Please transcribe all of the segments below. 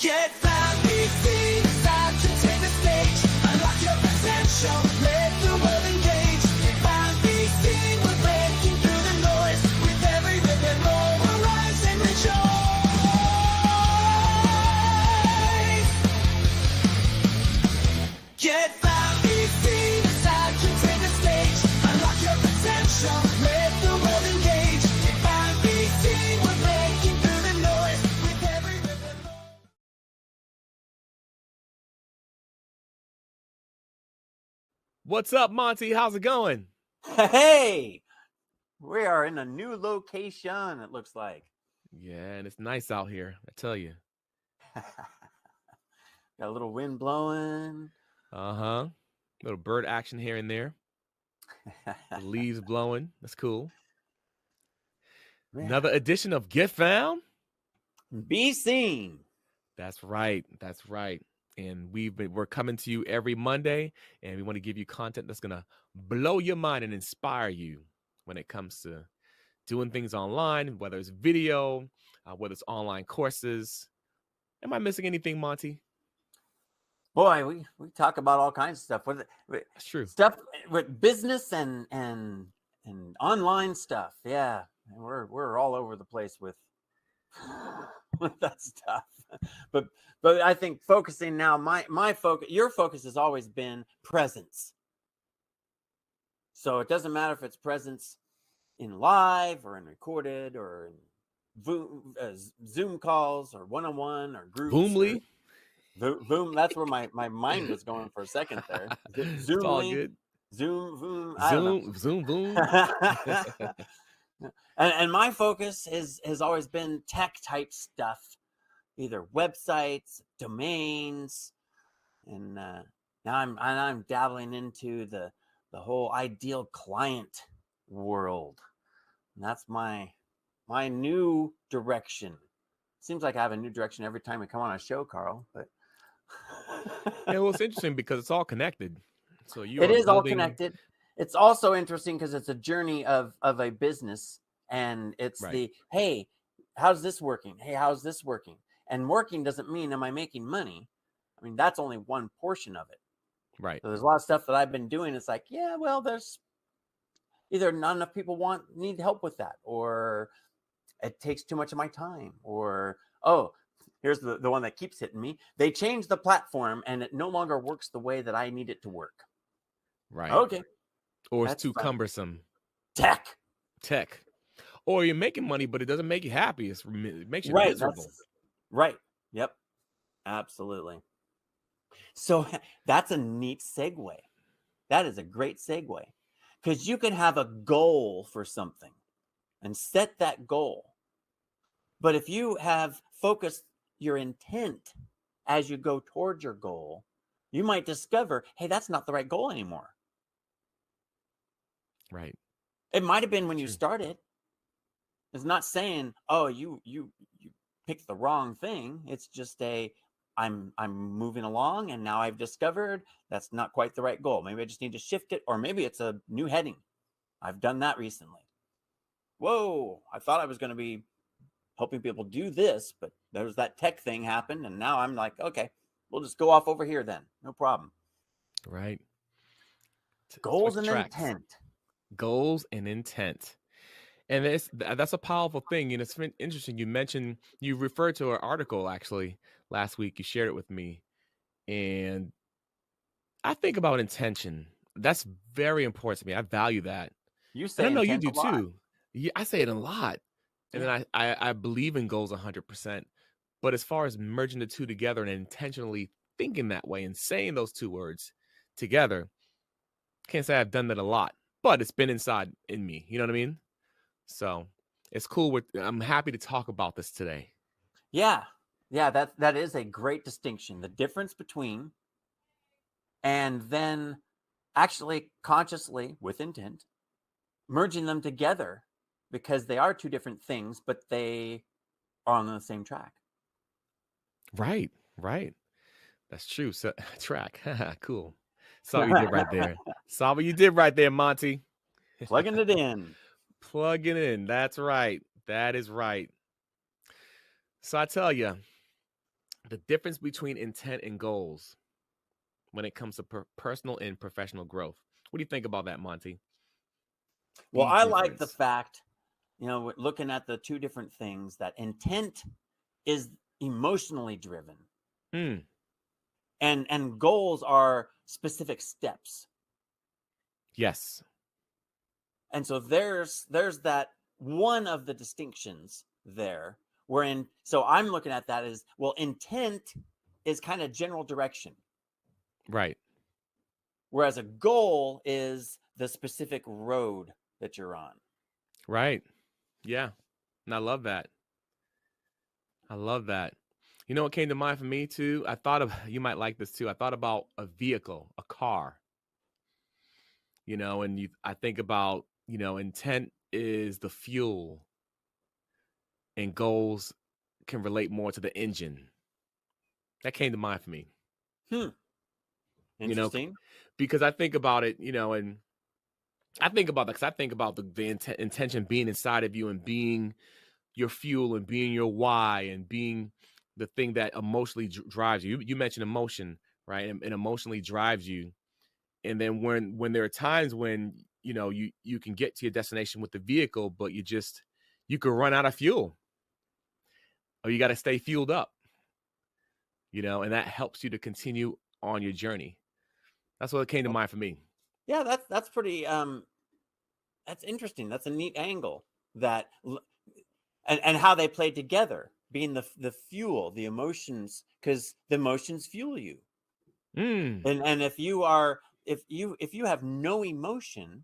Get loud, be seen, time to take the stage. Unlock your potential, let the world engage. Get loud, be seen, we're breaking through the noise. With every rip and roll, we'll rise and rejoice. Get loud, be seen, time to take the stage. Unlock your potential, let the world engage. Get loud, be seen, we're breaking through the noise. With every rip and roll. What's up, Monty? How's it going? Hey, we are in a new location, it looks like. Yeah, and it's nice out here, I tell you. Got a little wind blowing. Uh-huh. Little bird action here and there. The leaves blowing. That's cool. Man. Another edition of Get Found. Be seen. That's right. That's right. And we're coming to you every Monday, and we want to give you content that's gonna blow your mind and inspire you when it comes to doing things online, whether it's video, whether it's online courses. Am I missing anything, Monty? Boy, we talk about all kinds of stuff with That's true. stuff with business and online stuff. Yeah, we're all over the place with with that stuff. But I think focusing now, my focus, your focus has always been presence. So it doesn't matter if it's presence in live or in recorded or in Zoom calls or one-on-one or groups. Boomly. Boom. That's where my mind was going for a second there. It's all good. Zoom, boom. I don't know. Zoom, boom. and my focus has always been tech type stuff, either websites, domains, and now I'm dabbling into the whole ideal client world. And that's my new direction. Seems like I have a new direction every time I come on a show, Carl. But Yeah, well, it's interesting because it's all connected. So it is all connected. It's also interesting because it's a journey of a business, and it's Right. hey, how's this working? Hey, how's this working? And working doesn't mean am I making money? I mean, that's only one portion of it. Right. So there's a lot of stuff that I've been doing. It's like, yeah, well, there's either not enough people need help with that, or it takes too much of my time, or here's the one that keeps hitting me. They changed the platform and it no longer works the way that I need it to work. Right. Okay. Or it's That's too fine. cumbersome. Tech. Or you're making money, but it doesn't make you happy. It makes you Right. miserable. Right. Yep. Absolutely. So that's a neat segue. That is a great segue, because you can have a goal for something and set that goal. But if you have focused your intent as you go towards your goal, you might discover, hey, that's not the right goal anymore. Right. It might have been when you True. started. It's not saying, oh, you picked the wrong thing. It's just I'm moving along, and now I've discovered that's not quite the right goal. Maybe I just need to shift it, or maybe it's a new heading. I've done that recently. Whoa, I thought I was going to be helping people do this, but there's that tech thing happened, and now I'm like, okay, we'll just go off over here then. No problem. Right. Goals and tracks. intent. Goals and intent. And that's a powerful thing. You know, it's interesting. You referred to an article actually last week. You shared it with me. And I think about intention. That's very important to me. I value that. You say And I know you intent do a lot. too. Yeah, I say it a lot. And then I believe in goals 100%. But as far as merging the two together and intentionally thinking that way and saying those two words together, can't say I've done that a lot, but it's been inside in me. You know what I mean? So it's cool. I'm happy to talk about this today. Yeah. That is a great distinction. The difference between, and then actually consciously with intent, merging them together, because they are two different things, but they are on the same track. Right. That's true. So track. Cool. Saw what you did right there. Saw what you did right there, Monty. Plugging it in. Plugging in. That's right. That is right. So I tell you, the difference between intent and goals when it comes to personal and professional growth. What do you think about that, Monty? Well, The I like the difference. fact, looking at the two different things, that intent is emotionally driven, Hmm. and goals are specific steps. Yes. And so there's that one of the distinctions there, wherein, so I'm looking at that as, well, intent is kind of general direction, Right. whereas a goal is the specific road that you're on. Right. Yeah. And I love that. I love that. You know what came to mind for me too? I thought of, you might like this too. I thought about a vehicle, a car, and I think about, intent is the fuel and goals can relate more to the engine. That came to mind for me, you know, Interesting. because I think about it, and I think about that because I think about the intention being inside of you and being your fuel and being your why and being the thing that emotionally drives you. You mentioned emotion, right? And emotionally drives you. And then when there are times when you can get to your destination with the vehicle, but you could run out of fuel, or you got to stay fueled up, and that helps you to continue on your journey. That's what came to mind for me. Yeah, that's pretty that's interesting. That's a neat angle, that and how they play together, being the fuel, the emotions, because the emotions fuel you. Mm. And if you have no emotion,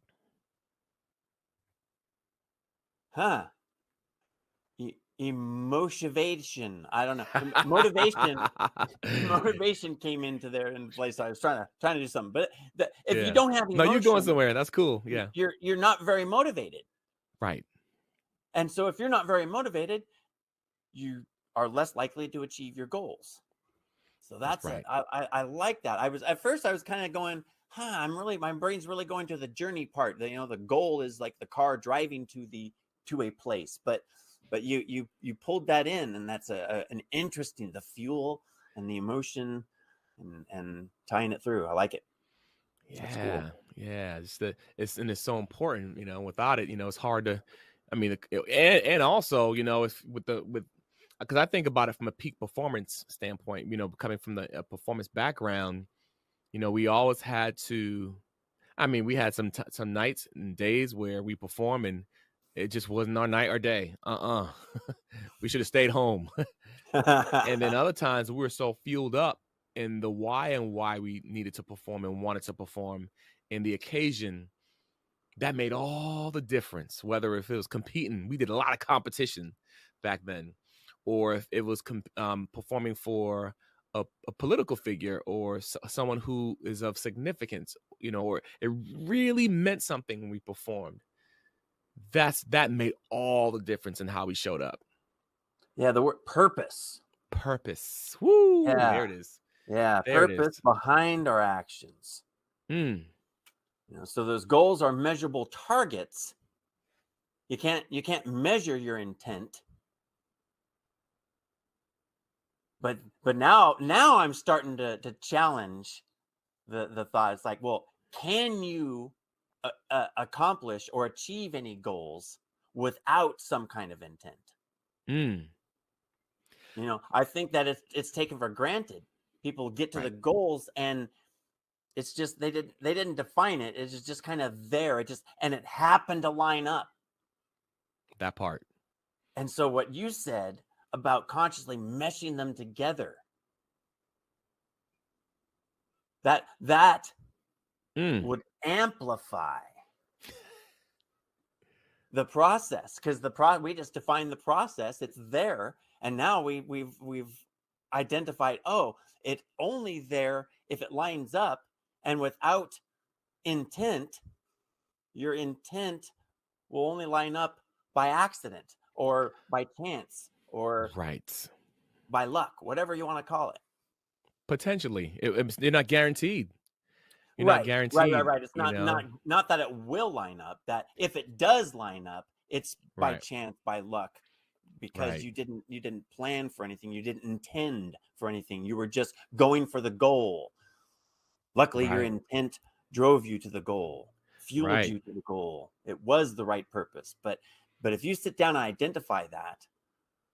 emotivation, I don't know, motivation came into there in place. I was trying to do something, but if you Yeah. don't have No, you're going emotion, somewhere. That's cool. Yeah. you're not very motivated. Right. And so if you're not very motivated, you are less likely to achieve your goals. So that's it. Right. I like that. I was kind of going, my brain's really going to the journey part. The goal is like the car driving to a place, but you pulled that in, and that's an interesting, the fuel and the emotion, and tying it through. I like it. That's cool. Yeah. It's so important. Without it, it's hard to. I mean, and also, if because I think about it from a peak performance standpoint. Coming from the performance background, we always had to. I mean, we had some nights and days where we perform and it just wasn't our night or day. We should have stayed home. And then other times we were so fueled up in the why and why we needed to perform and wanted to perform in the occasion, that made all the difference. Whether if it was competing, we did a lot of competition back then, or if it was performing for a political figure or someone who is of significance, or it really meant something when we performed. That made all the difference in how we showed up. Yeah, the word purpose. Purpose. Woo! Yeah. There it is. Yeah, There it purpose is. behind our actions. So those goals are measurable targets. You can't measure your intent. But now I'm starting to challenge the thought. It's like, well, can you accomplish or achieve any goals without some kind of intent? I think that it's taken for granted. People get to the goals and it's just they didn't define it. It's just kind of there. And it happened to line up. That part. And so what you said about consciously meshing them together, that would amplify the process, because we just defined the process. It's there, and now we've identified, it's only there if it lines up, and without intent, your intent will only line up by accident or by chance or by luck, whatever you want to call it. Potentially, they're not guaranteed. You're Right, not guaranteed. right. It's not that it will line up. That if it does line up, it's by chance, by luck, because Right. you didn't plan for anything, you didn't intend for anything, you were just going for the goal. Luckily, your Right. intent drove you to the goal, fueled Right. you to the goal. It was the right purpose. But if you sit down and identify that,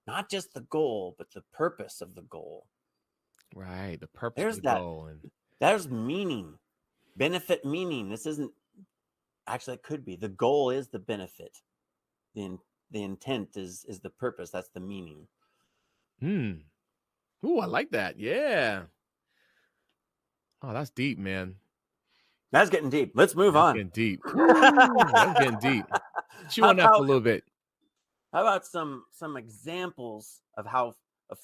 not just the goal, but the purpose of the goal, Right. The purpose of there's the that goal. And there's meaning, benefit meaning. This isn't actually, it could be. The goal is the benefit. The intent is the purpose. That's the meaning. Ooh, I like that. Yeah. Oh, that's deep, man. That's getting deep. Let's move That's on. getting deep. Ooh, that's getting deep. Chew How on that for about a little bit. some examples of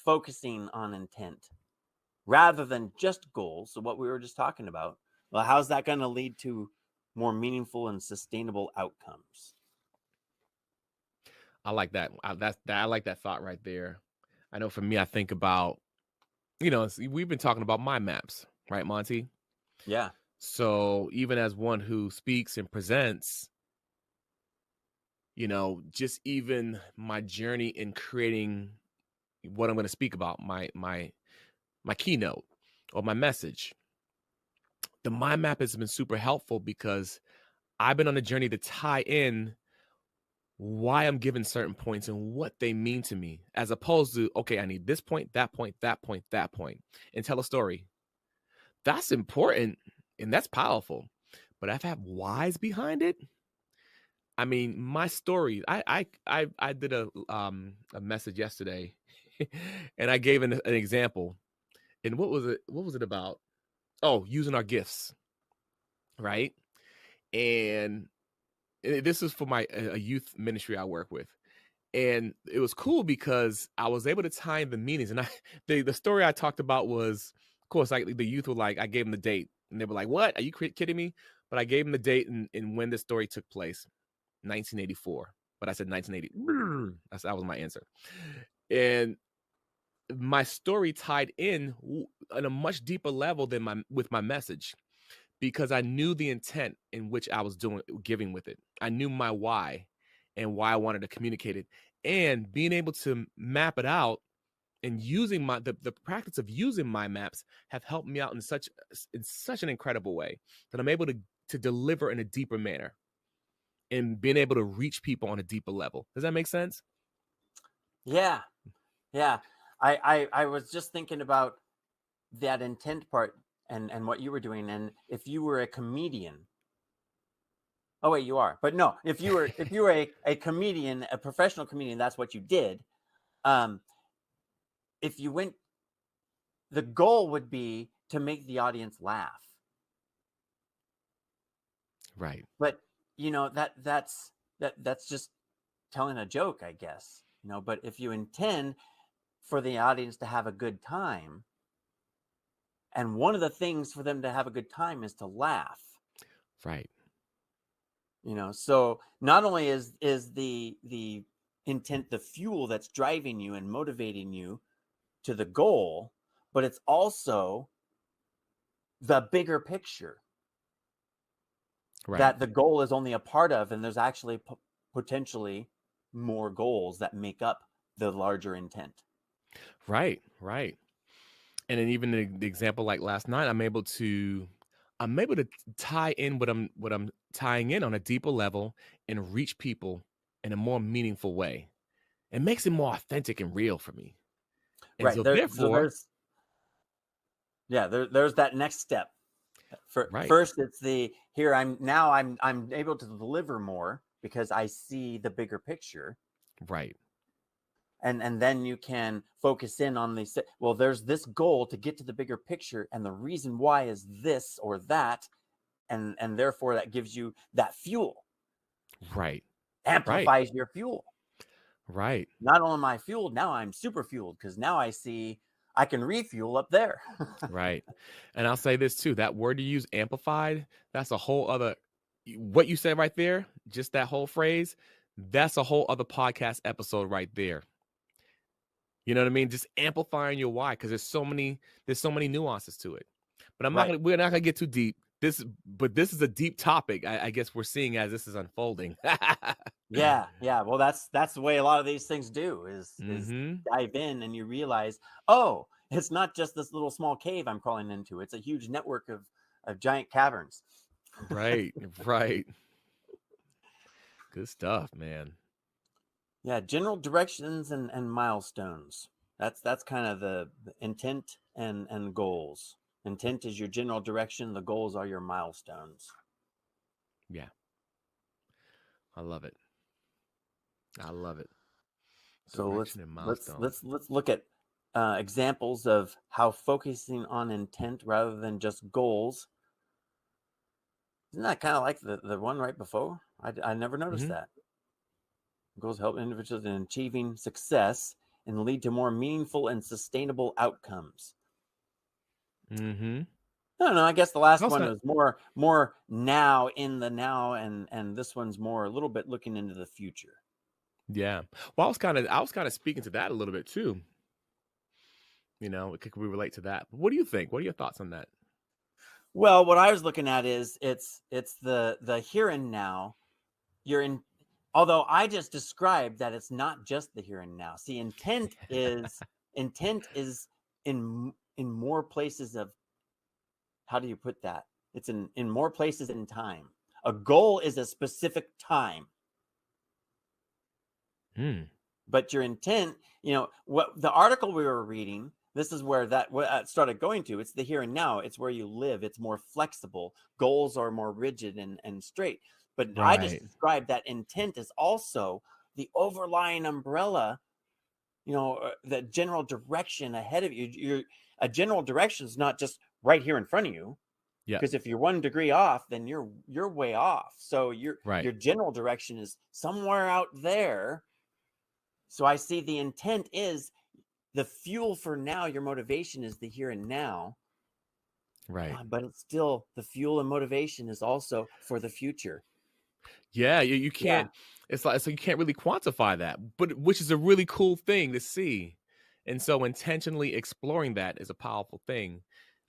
focusing on intent rather than just goals? So what we were just talking about. Well, how's that going to lead to more meaningful and sustainable outcomes? I like that. I like that thought right there. I know for me, I think about, we've been talking about mind maps, right, Monty? Yeah. So even as one who speaks and presents, just even my journey in creating what I'm going to speak about, my keynote or my message, the mind map has been super helpful because I've been on a journey to tie in why I'm given certain points and what they mean to me, as opposed to, okay, I need this point, that point, that point, that point, and tell a story. That's important and that's powerful. But I've had whys behind it. I mean, my story. I did a message yesterday, and I gave an example. And what was it? What was it about? Oh, using our gifts, right? And this is for a youth ministry I work with. And it was cool because I was able to tie in the meanings. And the story I talked about was, of course, like the youth were like, I gave them the date, and they were like, "What? Are you kidding me?" But I gave them the date and when this story took place, 1984. But I said 1980. That was my answer. And my story tied in on a much deeper level than with my message, because I knew the intent in which I was giving with it. I knew my why and why I wanted to communicate it, and being able to map it out and using the practice of using my maps have helped me out in such an incredible way that I'm able to deliver in a deeper manner and being able to reach people on a deeper level. Does that make sense? Yeah. Yeah. I was just thinking about that intent part and what you were doing. And if you were a comedian, oh wait, you are, but no, if you were a comedian, a professional comedian, that's what you did. If you went, the goal would be to make the audience laugh. Right. But that's just telling a joke, I guess. But if you intend for the audience to have a good time, and one of the things for them to have a good time is to laugh. Right. So not only is the intent the fuel that's driving you and motivating you to the goal, but it's also the bigger picture Right. that the goal is only a part of, and there's actually potentially more goals that make up the larger intent. Right. Right. And then even the example like last night, I'm able to tie in what I'm tying in on a deeper level and reach people in a more meaningful way. It makes it more authentic and real for me. And Right. so So therefore, there's that next step. right, First, it's I'm able to deliver more because I see the bigger picture. right, And then you can focus in on there's this goal to get to the bigger picture, and the reason why is this or that, and therefore that gives you that fuel, right, amplifies your fuel. right. Not only am I fueled, now I'm super fueled because now I see I can refuel up there. Right. And I'll say this too, that word you use, amplified, that's a whole other, what you said right there, just that whole phrase, that's a whole other podcast episode right there. You know what I mean? Just amplifying your why, because there's so many nuances to it. But we're not gonna get too deep. this is a deep topic. I guess we're seeing as this is unfolding. Yeah, yeah. Well, that's the way a lot of these things do is Hmm. dive in and you realize, oh, it's not just this little small cave I'm crawling into. It's a huge network of giant caverns. Right, right. Good stuff, man. Yeah, general directions and milestones. That's kind of the intent and goals. Intent is your general direction. The goals are your milestones. Yeah, I love it. I love it. So Direction and milestone. let's look at examples of how focusing on intent rather than just goals. Isn't that kind of like the one right before? I never noticed Hmm. that. Goals help individuals in achieving success and lead to more meaningful and sustainable outcomes. Hmm. I don't know. I guess the last How's one that? was more now in the now, and this one's more a little bit looking into the future. Yeah. Well, I was kind of speaking to that a little bit too. Could we relate to that? What do you think? What are your thoughts on that? Well, what I was looking at is it's the here and now. You're in. Although I just described that it's not just the here and now. See, intent is in more places of, how do you put that? It's in more places in time. A goal is a specific time, Hmm. but your intent, what the article we were reading, this is where that what I started going to. It's the here and now. It's where you live. It's more flexible. Goals are more rigid and straight. But I just Right. described that intent is also the overlying umbrella, the general direction ahead of you. A general direction is not just right here in front of you, Yeah. because if you're 1 degree off, then you're way off. So Right. your general direction is somewhere out there. So I see the intent is the fuel for now. Your motivation is the here and now, Right. but it's still the fuel and motivation is also for the future. Yeah. You Yeah. can't. It's like so you can't really quantify that, but which is a really cool thing to see. And so intentionally exploring that is a powerful thing.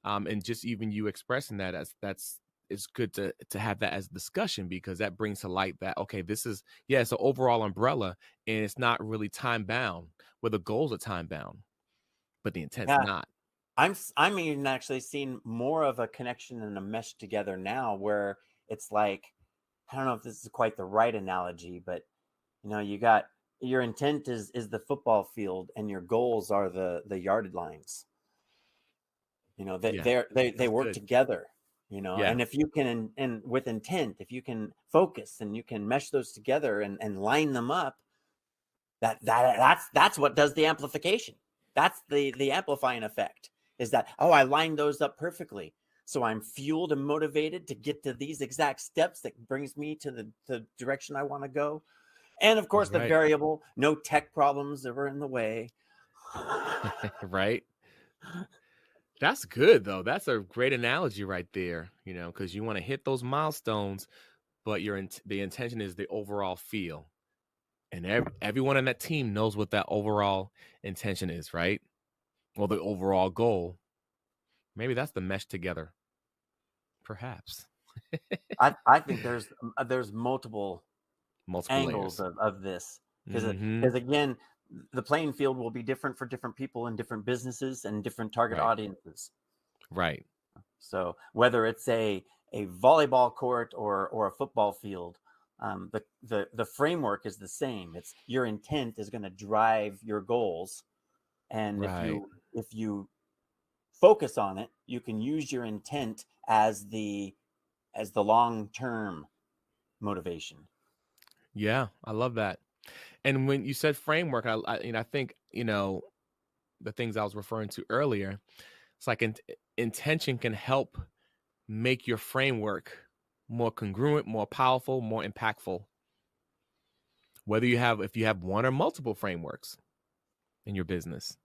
And just even you expressing that as that's it's good to have that as a discussion because that brings to light that okay, this is it's an overall umbrella and it's not really time bound. Where the goals are time bound, but the intent's Yeah. not. I'm even actually seeing more of a connection and a mesh together now where it's like, I don't know if this is quite the right analogy, but you got your intent is the football field and your goals are the yardage lines. They Yeah, they that's work good. together, Yeah, and if you can, and with intent, if you can focus and you can mesh those together and line them up, that's what does the amplification. That's the amplifying effect, is that, oh, I lined those up perfectly. So I'm fueled and motivated to get to these exact steps that brings me to the direction I want to go. And of course, the right, variable, no tech problems ever in the way. right. That's good though. That's a great analogy right there. Because you want to hit those milestones, but the intention is the overall feel, and everyone on that team knows what that overall intention is, right? Or the overall goal. Maybe that's the mesh together, perhaps. I think there's multiple Multiple angles layers. of this, Mm-hmm. because again, the playing field will be different for different people in different businesses and different target Right. audiences. Right. So whether it's a volleyball court or a football field, the framework is the same. It's your intent is going to drive your goals, and Right. if you focus on it, you can use your intent as the long term motivation. Yeah, I love that. And when you said framework, I think the things I was referring to earlier. It's like intention can help make your framework more congruent, more powerful, more impactful. Whether if you have one or multiple frameworks in your business,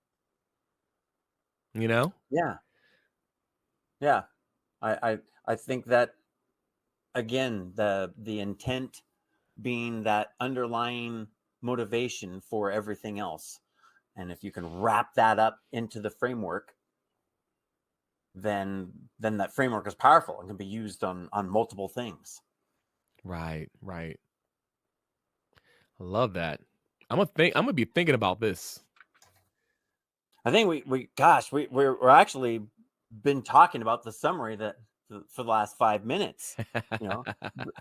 you know? Yeah, yeah. I think that, again, the intent being that underlying motivation for everything else. And if you can wrap that up into the framework, then that framework is powerful and can be used on multiple things. Right. I love that. I'm gonna be thinking about this. I think we're actually been talking about the summary that for the last 5 minutes.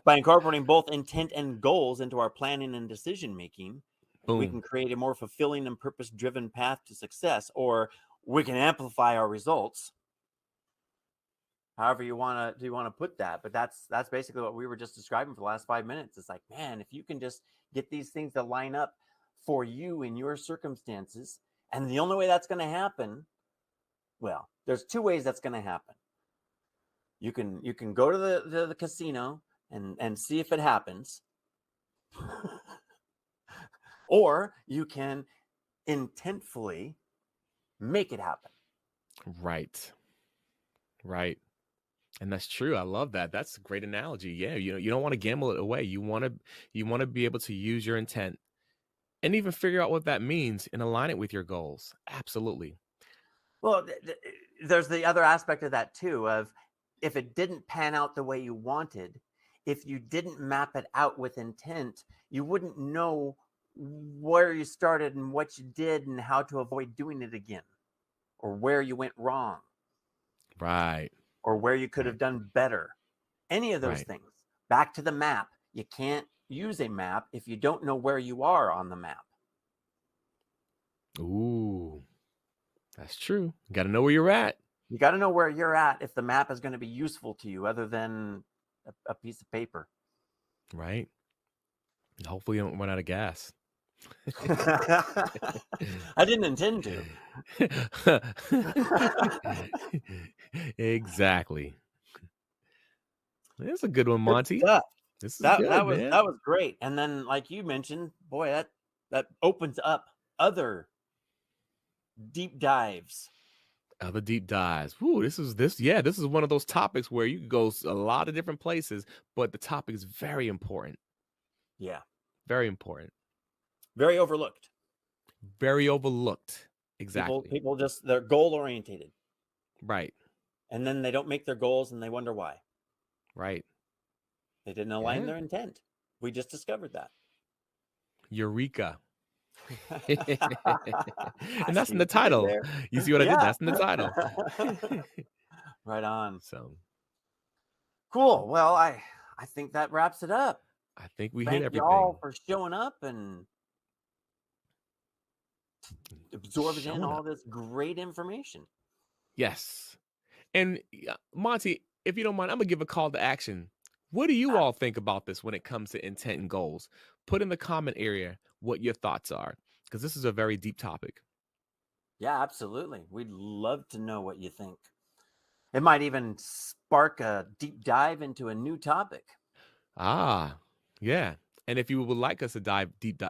By incorporating both intent and goals into our planning and decision making, we Boom. can create a more fulfilling and purpose-driven path to success, or we can amplify our results. However you want to put that, but that's basically what we were just describing for the last 5 minutes. It's like, man, if you can just get these things to line up for you in your circumstances, and the only way that's going to happen, well, there's 2 ways that's going to happen. You can go to the casino and see if it happens, or you can intentfully make it happen. Right. And that's true. I love that. That's a great analogy. Yeah, you don't want to gamble it away. You want to be able to use your intent and even figure out what that means and align it with your goals. Absolutely. Well, there's the other aspect of that too, of if it didn't pan out the way you wanted, if you didn't map it out with intent, you wouldn't know where you started and what you did and how to avoid doing it again, or where you went wrong. Right. Or where you could have done better. Any of those things. Back to the map. You can't use a map if you don't know where you are on the map. Ooh, that's true. You got to know where you're at. You got to know where you're at if the map is going to be useful to you, other than a piece of paper. Right. Hopefully you don't run out of gas. I didn't intend to. Exactly. That's a good one, Monty. This is that good, was that was great. And then, like you mentioned, boy, that opens up other deep dives. Other deep dives. Woo, this is one of those topics where you can go a lot of different places, but the topic is very important. Yeah. Very important. Very overlooked. Very overlooked. Exactly. People just, they're goal oriented. Right. And then they don't make their goals and they wonder why. Right. They didn't align their intent. We just discovered that. Eureka. And that's in the title. You see what I did? That's in the title. Right on. So cool. Well, I think that wraps it up. I think we hit Thank everything. you all for showing up and absorbing in all this great information. Yes. And Monty, if you don't mind, I'm going to give a call to action. What do you all think about this when it comes to intent and goals? Put in the comment area what your thoughts are, because this is a very deep topic. Yeah, absolutely. We'd love to know what you think. It might even spark a deep dive into a new topic. Ah, yeah. And if you would like us to dive deep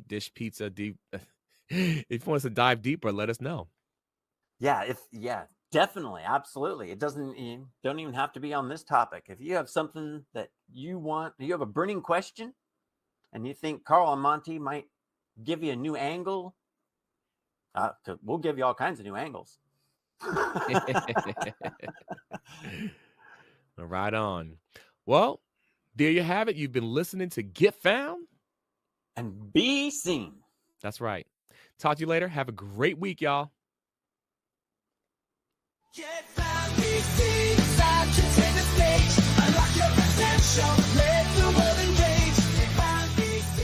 dish pizza, if you want us to dive deeper, let us know. Yeah, definitely, absolutely. You don't even have to be on this topic. If you have something that you have a burning question, and you think Carl and Monty might give you a new angle, we'll give you all kinds of new angles. Right on. Well, there you have it. You've been listening to Get Found and Be Seen. That's right. Talk to you later. Have a great week, y'all. Get found, be seen.